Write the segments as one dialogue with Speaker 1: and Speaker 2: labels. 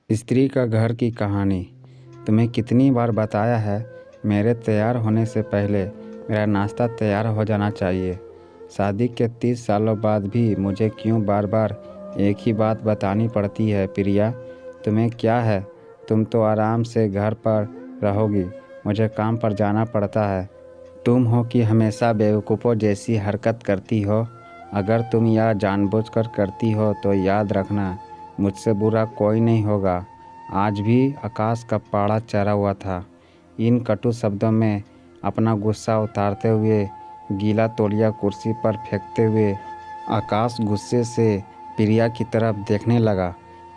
Speaker 1: स्त्री का घर की कहानी। तुम्हें कितनी बार बताया है, मेरे तैयार होने से पहले मेरा नाश्ता तैयार हो जाना चाहिए। शादी के 30 सालों बाद भी मुझे क्यों बार बार एक ही बात बतानी पड़ती है? प्रिया, तुम्हें क्या है? तुम तो आराम से घर पर रहोगी, मुझे काम पर जाना पड़ता है। तुम हो कि हमेशा बेवकूफ़ों जैसी हरकत करती हो। अगर तुम यह जानबूझकर करती हो तो याद रखना, मुझसे बुरा कोई नहीं होगा। आज भी आकाश का पाड़ा चढ़ा हुआ था। इन कटु शब्दों में अपना गुस्सा उतारते हुए, गीला तौलिया कुर्सी पर फेंकते हुए, आकाश गुस्से से प्रिया की तरफ देखने लगा।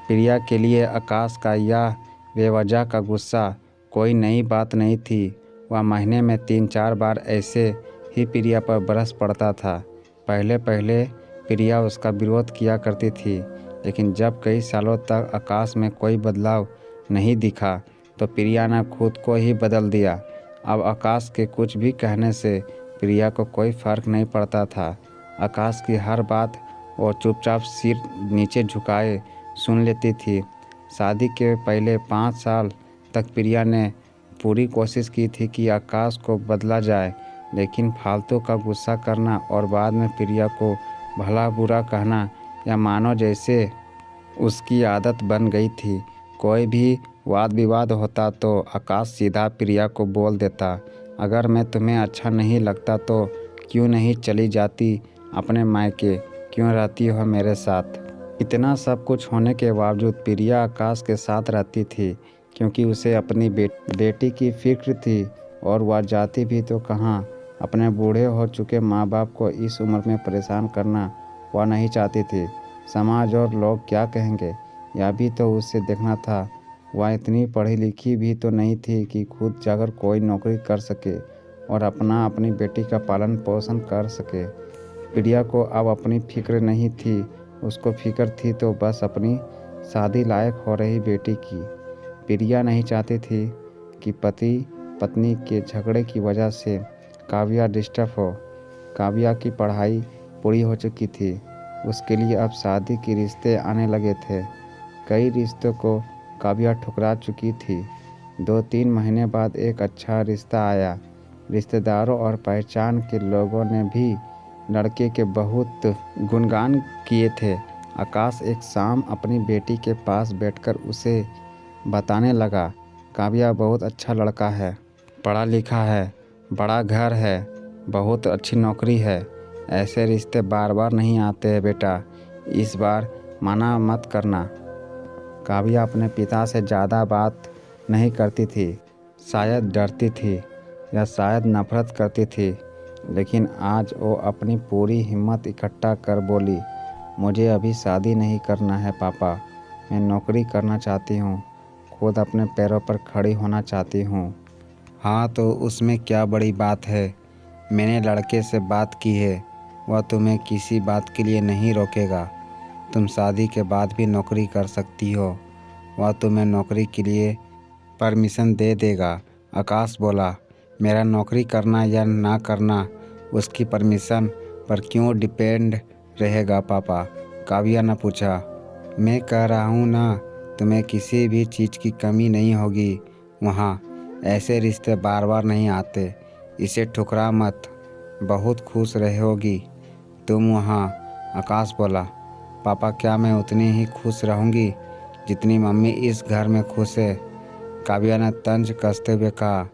Speaker 1: प्रिया के लिए आकाश का यह बेवजह का गुस्सा कोई नई बात नहीं थी। वह महीने में 3-4 बार ऐसे ही प्रिया पर बरस पड़ता था। पहले पहले प्रिया उसका विरोध किया करती थी, लेकिन जब कई सालों तक आकाश में कोई बदलाव नहीं दिखा तो प्रिया ने खुद को ही बदल दिया। अब आकाश के कुछ भी कहने से प्रिया को कोई फ़र्क नहीं पड़ता था। आकाश की हर बात वो चुपचाप सिर नीचे झुकाए सुन लेती थी। शादी के पहले 5 साल तक प्रिया ने पूरी कोशिश की थी कि आकाश को बदला जाए, लेकिन फालतू का गुस्सा करना और बाद में प्रिया को भला बुरा कहना या मानो जैसे उसकी आदत बन गई थी। कोई भी वाद विवाद होता तो आकाश सीधा प्रिया को बोल देता, अगर मैं तुम्हें अच्छा नहीं लगता तो क्यों नहीं चली जाती अपने मायके, क्यों रहती हो मेरे साथ? इतना सब कुछ होने के बावजूद प्रिया आकाश के साथ रहती थी, क्योंकि उसे अपनी बेटी की फिक्र थी। और वह जाती भी तो कहाँ? अपने बूढ़े हो चुके माँ बाप को इस उम्र में परेशान करना वह नहीं चाहती थी। समाज और लोग क्या कहेंगे, यह भी तो उसे देखना था। वह इतनी पढ़ी लिखी भी तो नहीं थी कि खुद जाकर कोई नौकरी कर सके और अपनी बेटी का पालन पोषण कर सके। प्रिया को अब अपनी फिक्र नहीं थी, उसको फिक्र थी तो बस अपनी शादी लायक हो रही बेटी की। प्रिया नहीं चाहती थी कि पति पत्नी के झगड़े की वजह से काव्या डिस्टर्ब हो। काव्या की पढ़ाई पूरी हो चुकी थी, उसके लिए अब शादी के रिश्ते आने लगे थे। कई रिश्तों को काव्या ठुकरा चुकी थी। 2-3 महीने बाद एक अच्छा रिश्ता आया। रिश्तेदारों और पहचान के लोगों ने भी लड़के के बहुत गुणगान किए थे। आकाश एक शाम अपनी बेटी के पास बैठकर उसे बताने लगा, काव्या बहुत अच्छा लड़का है, पढ़ा लिखा है, बड़ा घर है, बहुत अच्छी नौकरी है। ऐसे रिश्ते बार बार नहीं आते हैं बेटा, इस बार मना मत करना। काव्या अपने पिता से ज़्यादा बात नहीं करती थी, शायद डरती थी या शायद नफरत करती थी, लेकिन आज वो अपनी पूरी हिम्मत इकट्ठा कर बोली, मुझे अभी शादी नहीं करना है पापा, मैं नौकरी करना चाहती हूँ, खुद अपने पैरों पर खड़ी होना चाहती हूँ। हाँ तो उसमें क्या बड़ी बात है? मैंने लड़के से बात की है, वह तुम्हें किसी बात के लिए नहीं रोकेगा। तुम शादी के बाद भी नौकरी कर सकती हो, वह तुम्हें नौकरी के लिए परमिशन दे देगा। आकाश बोला, मेरा नौकरी करना या ना करना उसकी परमिशन पर क्यों डिपेंड रहेगा पापा? काव्या ने पूछा। मैं कह रहा हूँ ना, तुम्हें किसी भी चीज़ की कमी नहीं होगी वहाँ। ऐसे रिश्ते बार बार नहीं आते, इसे ठुकरा मत, बहुत खुश रहोगी तुम वहाँ। आकाश बोला, पापा क्या मैं उतनी ही खुश रहूँगी जितनी मम्मी इस घर में खुश है? काव्या ने तंज कसते हुए कहा,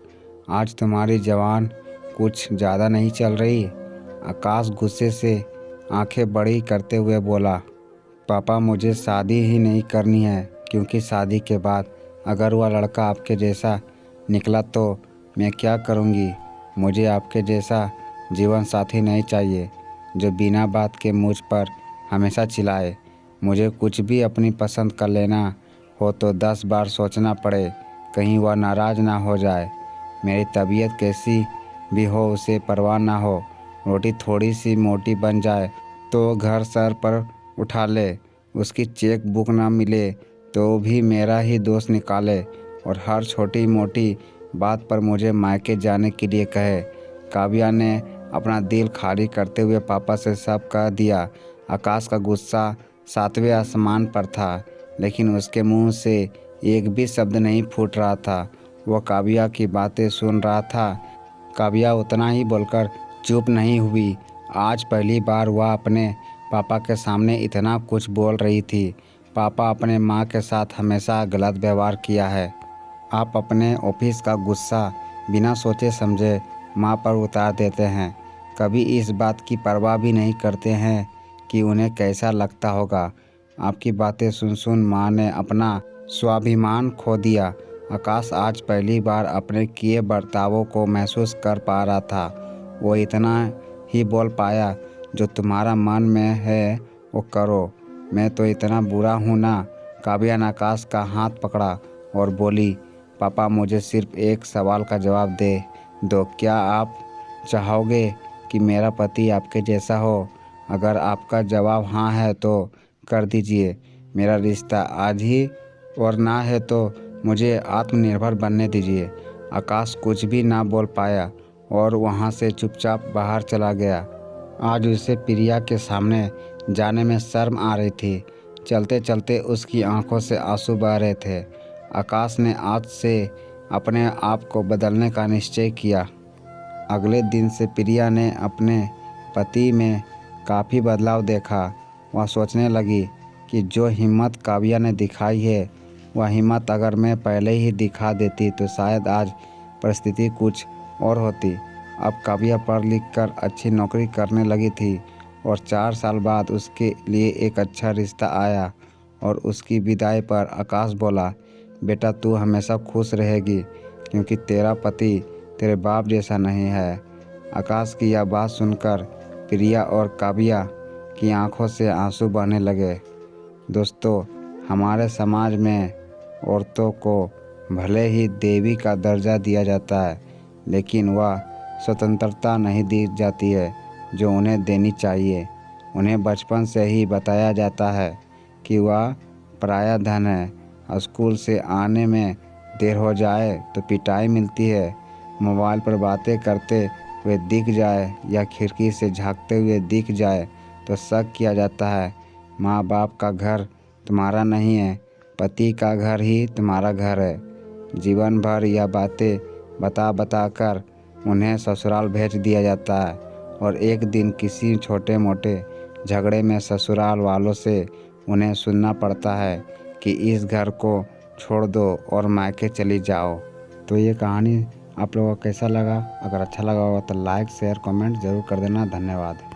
Speaker 1: आज तुम्हारी जवान कुछ ज़्यादा नहीं चल रही? आकाश गुस्से से आंखें बड़ी करते हुए बोला, पापा मुझे शादी ही नहीं करनी है, क्योंकि शादी के बाद अगर वह लड़का आपके जैसा निकला तो मैं क्या करूँगी? मुझे आपके जैसा जीवन साथी नहीं चाहिए जो बिना बात के मुझ पर हमेशा चिल्लाए। मुझे कुछ भी अपनी पसंद कर लेना हो तो 10 बार सोचना पड़े, कहीं वह नाराज़ ना हो जाए। मेरी तबीयत कैसी भी हो उसे परवाह ना हो, रोटी थोड़ी सी मोटी बन जाए तो घर सर पर उठा ले, उसकी चेक बुक ना मिले तो भी मेरा ही दोष निकाले और हर छोटी मोटी बात पर मुझे मायके जाने के लिए कहे। काव्या ने अपना दिल खाली करते हुए पापा से सब कह दिया। आकाश का गुस्सा 7वें आसमान पर था, लेकिन उसके मुंह से एक भी शब्द नहीं फूट रहा था। वो काव्या की बातें सुन रहा था। काव्या उतना ही बोलकर चुप नहीं हुई। आज पहली बार वह अपने पापा के सामने इतना कुछ बोल रही थी। पापा अपने माँ के साथ हमेशा गलत व्यवहार किया है। आप अपने ऑफिस का गुस्सा बिना सोचे समझे माँ पर उतार देते हैं। कभी इस बात की परवाह भी नहीं करते हैं कि उन्हें कैसा लगता होगा। आपकी बातें सुन सुन माँ ने अपना स्वाभिमान खो दिया। आकाश आज पहली बार अपने किए बर्तावों को महसूस कर पा रहा था। वो इतना ही बोल पाया, जो तुम्हारा मन में है वो करो। मैं तो इतना बुरा हूँ ना। काव्या ने आकाश का हाथ पकड़ा और बोली, पापा मुझे सिर्फ एक सवाल का जवाब दे दो। क्या आप चाहोगे कि मेरा पति आपके जैसा हो? अगर आपका जवाब हाँ है तो कर दीजिए मेरा रिश्ता आज ही, और ना है तो मुझे आत्मनिर्भर बनने दीजिए। आकाश कुछ भी ना बोल पाया और वहाँ से चुपचाप बाहर चला गया। आज उसे प्रिया के सामने जाने में शर्म आ रही थी। चलते चलते उसकी आंखों से आंसू बह रहे थे। आकाश ने आज से अपने आप को बदलने का निश्चय किया। अगले दिन से प्रिया ने अपने पति में काफ़ी बदलाव देखा। वह सोचने लगी कि जो हिम्मत काव्या ने दिखाई है, वह हिम्मत अगर मैं पहले ही दिखा देती तो शायद आज परिस्थिति कुछ और होती। अब काव्या पढ़ लिख कर अच्छी नौकरी करने लगी थी और 4 साल बाद उसके लिए एक अच्छा रिश्ता आया। और उसकी विदाई पर आकाश बोला, बेटा तू हमेशा खुश रहेगी क्योंकि तेरा पति तेरे बाप जैसा नहीं है। आकाश की यह बात सुनकर प्रिया और काव्या की आंखों से आंसू बहने लगे। दोस्तों, हमारे समाज में औरतों को भले ही देवी का दर्जा दिया जाता है, लेकिन वह स्वतंत्रता नहीं दी जाती है जो उन्हें देनी चाहिए। उन्हें बचपन से ही बताया जाता है कि वह पराया धन है। स्कूल से आने में देर हो जाए तो पिटाई मिलती है। मोबाइल पर बातें करते हुए दिख जाए या खिड़की से झांकते हुए दिख जाए तो शक किया जाता है। माँ बाप का घर तुम्हारा नहीं है, पति का घर ही तुम्हारा घर है। जीवन भर यह बातें बता बता कर उन्हें ससुराल भेज दिया जाता है और एक दिन किसी छोटे मोटे झगड़े में ससुराल वालों से उन्हें सुनना पड़ता है कि इस घर को छोड़ दो और मायके चली जाओ। तो ये कहानी आप लोगों को कैसा लगा? अगर अच्छा लगा होगा तो लाइक शेयर कमेंट ज़रूर कर देना। धन्यवाद।